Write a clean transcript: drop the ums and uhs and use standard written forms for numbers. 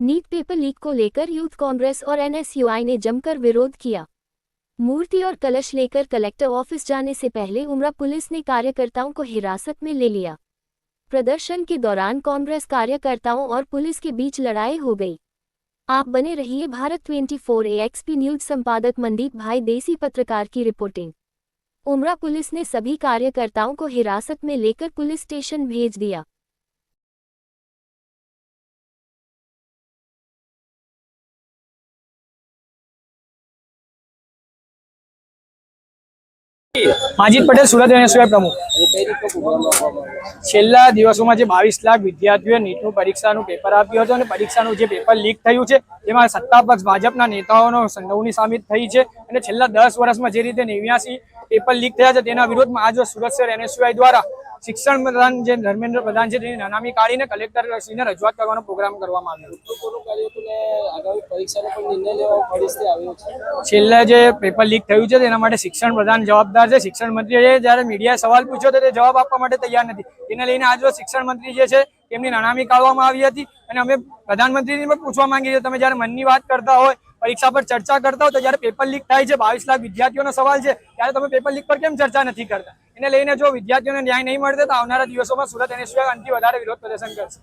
NEET paper leak को लेकर youth Congress और एनएसयूआई ने जमकर विरोध किया। मूर्ति और कलश लेकर कलेक्टर ऑफिस जाने से पहले उमरा पुलिस ने कार्यकर्ताओं को हिरासत में ले लिया। प्रदर्शन के दौरान कांग्रेस कार्यकर्ताओं और पुलिस के बीच लड़ाई हो गई। आप बने रहिए भारत 24 AXP न्यूज संपादक मनदीप भाई देसी पत्रकार की रिपोर्टिंग। उमरा पुलिस ने सभी कार्यकर्ताओं को हिरासत में लेकर पुलिस स्टेशन भेज दिया। माजिद पटेल सूरत एनएसयूआई प्रमुख। છેલ્લા દિવસોમાં જે 22 લાખ વિદ્યાર્થીઓએ નીટનું પરીક્ષાનું પેપર આપ્યું હતું અને પરીક્ષાનું જે પેપર લીક થયું છે તેમાં સત્તાપક્ષ ભાજપના નેતાઓનો સંડોવણી સાબિત થઈ છે અને છેલ્લા 10 વર્ષમાં જે રીતે 89 પેપર લીક થયા છે તેના વિરોધમાં આજ સુરત શહેર એનએસયુઆઈ દ્વારા શિક્ષણ પ્રધાન જે ધર્મેન્દ્ર પ્રધાન છે તેની નાનામી કાઢીને કલેક્ટરશ્રીને રજૂઆત કરવાનો પ્રોગ્રામ કરવામાં આવ્યો છે। છેલ્લા જે પેપર લીક થયું છે તેના માટે શિક્ષણ પ્રધાન જવાબદાર છે। શિક્ષણ મંત્રીએ જ્યારે મીડિયાએ સવાલ પૂછ્યો તો તે જવાબ આપવા માટે તૈયાર નથી। તેને લઈને આજ શિક્ષણ મંત્રી જે છે તેમની નાનામી કાઢવામાં આવી હતી અને અમે પ્રધાનમંત્રીને પણ પૂછવા માંગીએ છીએ, તમે જ્યારે મનની વાત કરતા હોય, પરીક્ષા પર ચર્ચા કરતા હોય તો જ્યારે પેપર લીક થાય છે, 22 લાખ વિદ્યાર્થીઓનો સવાલ છે, ત્યારે તમે પેપર લીક પર કેમ ચર્ચા નથી કરતા? એને લઈને જો વિદ્યાર્થીઓને ન્યાય નહીં મળશે તો આવનારા દિવસોમાં સુરત એનએસયુઆઈ અંતિ વધારે વિરોધ પ્રદર્શન કરશે।